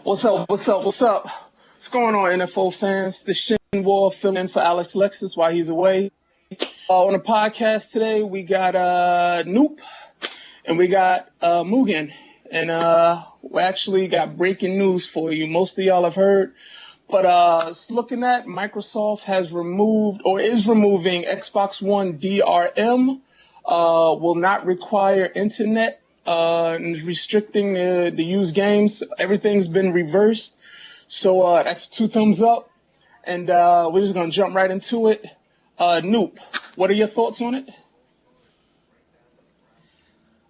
What's up? What's up? What's up? What's going on, NFL fans? This Shin War filling in for Alex Lexus while he's away. On the podcast today, we got Noop and we got Mugen, and we actually got breaking news for you. Most of y'all have heard, but looking at Microsoft has removed or is removing Xbox One DRM. Will not require internet. And restricting the used games. Everything's been reversed. So that's 2 thumbs up. And we're just going to jump right into it. Noop, what are your thoughts on it?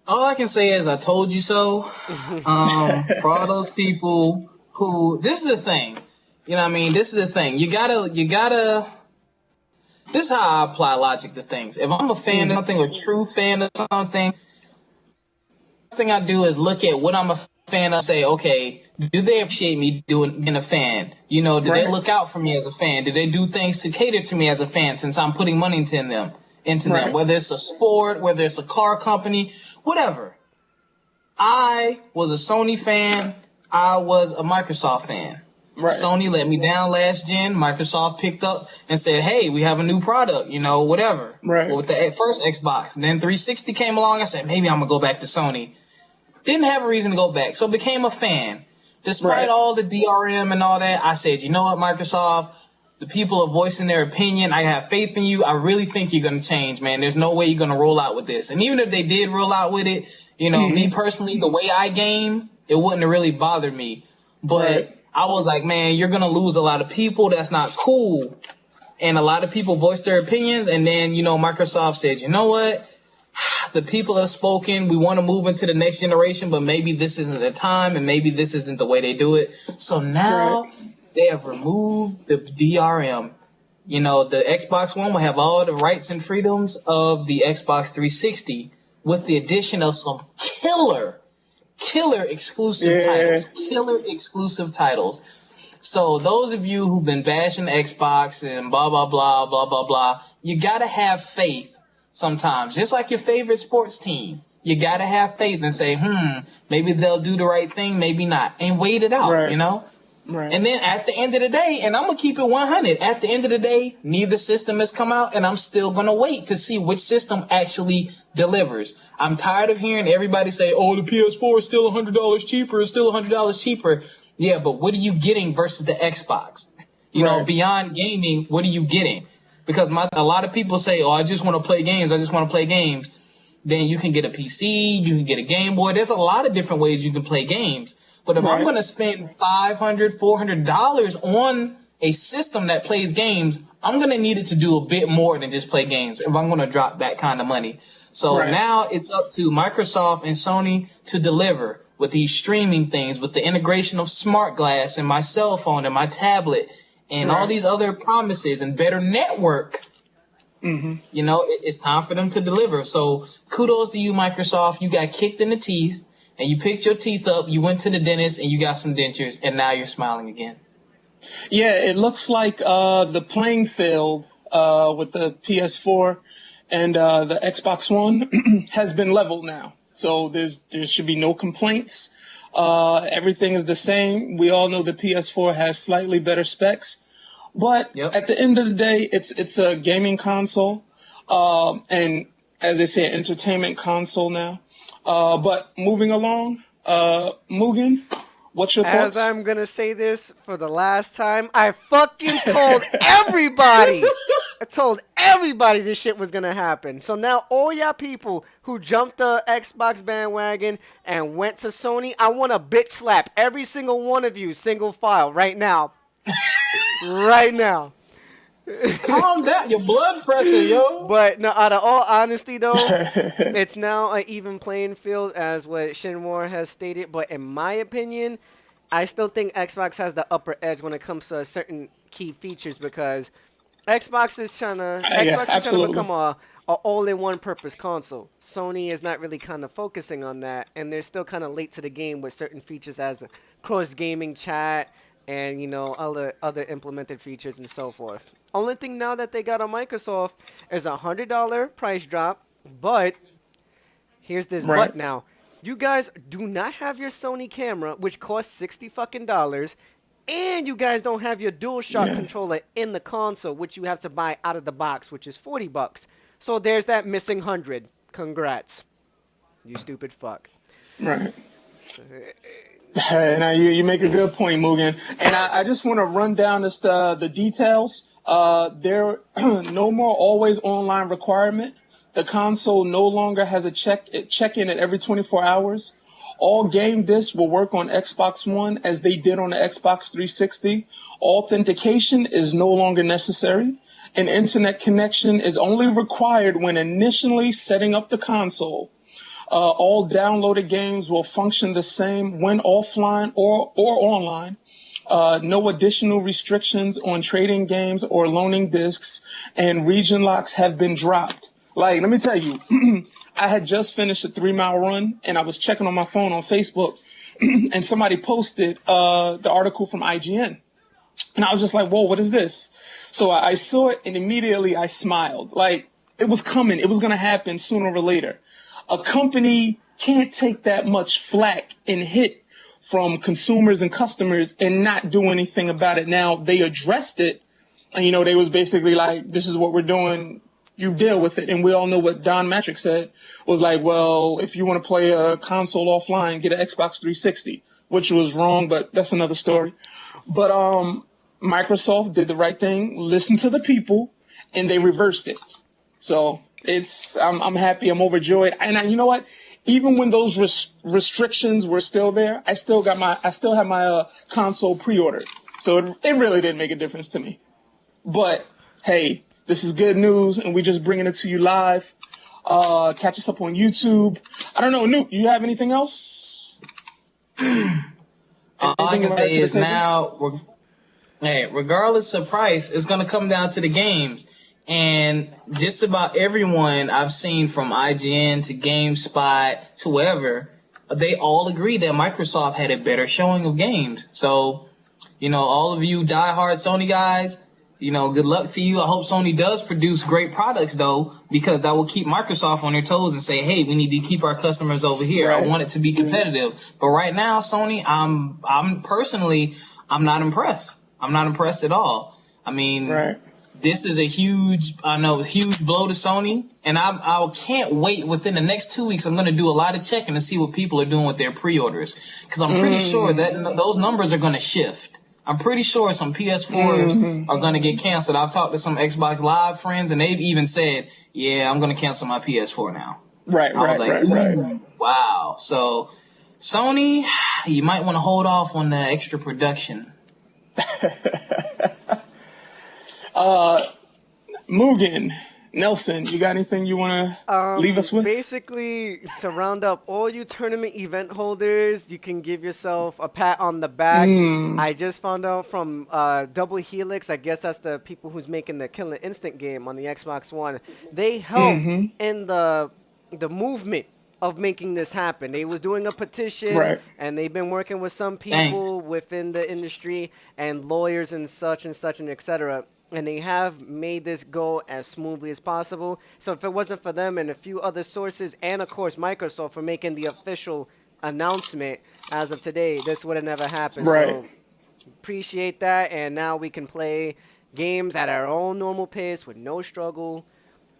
All I can say is I told you so. For all those people who, this is the thing. You know what I mean? This is the thing. You gotta, this is how I apply logic to things. If I'm a fan of something, a true fan of something, thing I do is look at what I'm a fan of, say, okay, do they appreciate me being a fan? You know, do they look out for me as a fan? Do they do things to cater to me as a fan since I'm putting money into them? Whether it's a sport, whether it's a car company, whatever. I was a Sony fan. I was a Microsoft fan. Right. Sony let me down last gen. Microsoft picked up and said, hey, we have a new product, you know, whatever. Right. With the first Xbox. And then 360 came along. I said, maybe I'm going to go back to Sony. Didn't have a reason to go back. So became a fan. Despite all the DRM and all that, I said, you know what, Microsoft? The people are voicing their opinion. I have faith in you. I really think you're going to change, man. There's no way you're going to roll out with this. And even if they did roll out with it, you know, me personally, the way I game, it wouldn't have really bothered me. But I was like, man, you're going to lose a lot of people. That's not cool. And a lot of people voiced their opinions. And then, you know, Microsoft said, you know what? The people have spoken. We want to move into the next generation, but maybe this isn't the time and maybe this isn't the way they do it. So now they have removed the DRM. You know, the Xbox One will have all the rights and freedoms of the Xbox 360 with the addition of some killer exclusive titles. So those of you who've been bashing Xbox and blah, blah, blah, blah, blah, blah, you got to have faith. Sometimes, just like your favorite sports team, you got to have faith and say, maybe they'll do the right thing, maybe not, and wait it out, you know? Right. And then at the end of the day, and I'm going to keep it 100, at the end of the day, neither system has come out, and I'm still going to wait to see which system actually delivers. I'm tired of hearing everybody say, oh, the PS4 is still $100 cheaper, it's still $100 cheaper. Yeah, but what are you getting versus the Xbox? You know, beyond gaming, what are you getting? Because a lot of people say, oh, I just want to play games. Then you can get a PC, you can get a Game Boy. There's a lot of different ways you can play games. But if I'm going to spend $500, $400 on a system that plays games, I'm going to need it to do a bit more than just play games if I'm going to drop that kind of money. So now it's up to Microsoft and Sony to deliver with these streaming things, with the integration of smart glass and my cell phone and my tablet and all these other promises and better network. You know, it's time for them to deliver. So kudos to you, Microsoft. You got kicked in the teeth and you picked your teeth up. You went to the dentist and you got some dentures and now you're smiling again. Yeah, it looks like the playing field with the PS4 and the Xbox One has been leveled now. So there should be no complaints. Everything is the same. We all know the PS4 has slightly better specs, but at the end of the day, it's a gaming console, and as they say, entertainment console now. But moving along, Mugen, what's your thoughts? As I'm gonna say this for the last time, I fucking told everybody. I told everybody this shit was gonna happen. So now all y'all people who jumped the Xbox bandwagon and went to Sony, I want to bitch slap every single one of you, single file, right now. Right now. Calm down, your blood pressure, yo. But no, out of all honesty, though, it's now an even playing field, as what Shinmore has stated. But in my opinion, I still think Xbox has the upper edge when it comes to certain key features because Xbox is trying to become a all-in-one purpose console. Sony is not really kind of focusing on that, and they're still kind of late to the game with certain features as a cross-gaming chat and, you know, other implemented features and so forth. Only thing now that they got on Microsoft is a $100 price drop, but here's this but now. You guys do not have your Sony camera, which costs 60 fucking dollars, and you guys don't have your DualShock Yeah. controller in the console, which you have to buy out of the box, which is $40. So there's that missing 100. Congrats, you stupid fuck. Right. Now you make a good point, Mugen. And I just want to run down the details. There no more always online requirement. The console no longer has a check-in at every 24 hours. All game discs will work on Xbox One as they did on the Xbox 360. Authentication is no longer necessary. An internet connection is only required when initially setting up the console. All downloaded games will function the same when offline or online. No additional restrictions on trading games or loaning discs, and region locks have been dropped. Like, let me tell you, I had just finished a 3-mile run, and I was checking on my phone on Facebook, and somebody posted the article from IGN. And I was just like, whoa, what is this? So I saw it, and immediately I smiled. Like, it was coming. It was going to happen sooner or later. A company can't take that much flack and hit from consumers and customers and not do anything about it. Now, they addressed it, and, you know, they was basically like, this is what we're doing. You deal with it. And we all know what Don Matrick said was like, well, if you want to play a console offline, get an Xbox 360, which was wrong, but that's another story. But Microsoft did the right thing, listened to the people, and they reversed it. So I'm happy. I'm overjoyed. And you know what? Even when those restrictions were still there, I still have my console pre-ordered. So it really didn't make a difference to me. But hey, this is good news, and we're just bringing it to you live. Catch us up on YouTube. I don't know, Nuke, you have anything else? All I can say is now, regardless of price, it's going to come down to the games. And just about everyone I've seen, from IGN to GameSpot to wherever, they all agree that Microsoft had a better showing of games. So, you know, all of you diehard Sony guys, you know, good luck to you. I hope Sony does produce great products, though, because that will keep Microsoft on their toes and say, hey, we need to keep our customers over here. Right. I want it to be competitive. But right now, Sony, I'm personally not impressed. I'm not impressed at all. I mean, right. This is a huge blow to Sony, and I can't wait. Within the next 2 weeks, I'm going to do a lot of checking to see what people are doing with their pre-orders, because I'm pretty sure that those numbers are going to shift. I'm pretty sure some PS4s are going to get canceled. I've talked to some Xbox Live friends, and they've even said, yeah, I'm going to cancel my PS4 now. Right. Wow. So, Sony, you might want to hold off on the extra production. Mugen, Nelson, you got anything you want to leave us with? Basically, to round up all you tournament event holders, you can give yourself a pat on the back. I just found out from Double Helix, I guess that's the people who's making the Killer Instinct game on the Xbox One. They helped in the movement of making this happen. They was doing a petition, and they've been working with some people within the industry and lawyers and such and etc. And they have made this go as smoothly as possible. So if it wasn't for them and a few other sources, and of course Microsoft for making the official announcement as of today, this would have never happened. So appreciate that. And now we can play games at our own normal pace with no struggle,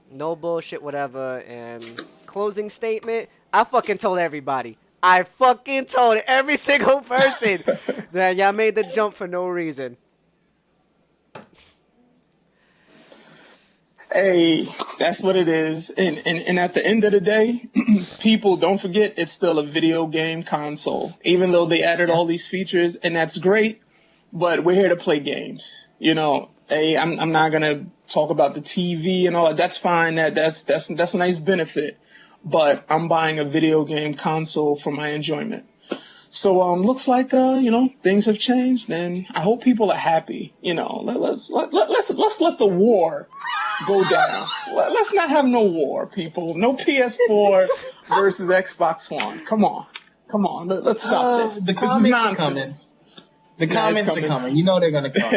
no bullshit, whatever. And closing statement, I fucking told everybody. I fucking told every single person that y'all made the jump for no reason. Hey, that's what it is. And at the end of the day, people, don't forget, it's still a video game console. Even though they added all these features, and that's great, but we're here to play games. You know, hey, I'm not going to talk about the TV and all that. That's fine. That's a nice benefit. But I'm buying a video game console for my enjoyment. So looks like things have changed, and I hope people are happy. You know, let's let the war go down. Let's not have no war, people. No PS4 versus Xbox One. Come on. Let's stop this. The comments are coming. The comments are coming. You know they're gonna come.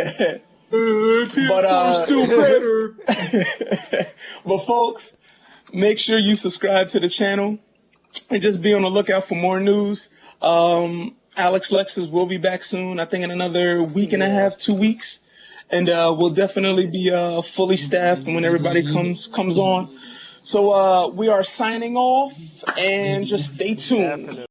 But still better. But folks, make sure you subscribe to the channel. and just be on the lookout for more news. Alex Lexus will be back soon. I think in another week and a half, 2 weeks, and we'll definitely be fully staffed when everybody comes on. So we are signing off, and just stay tuned. Definitely.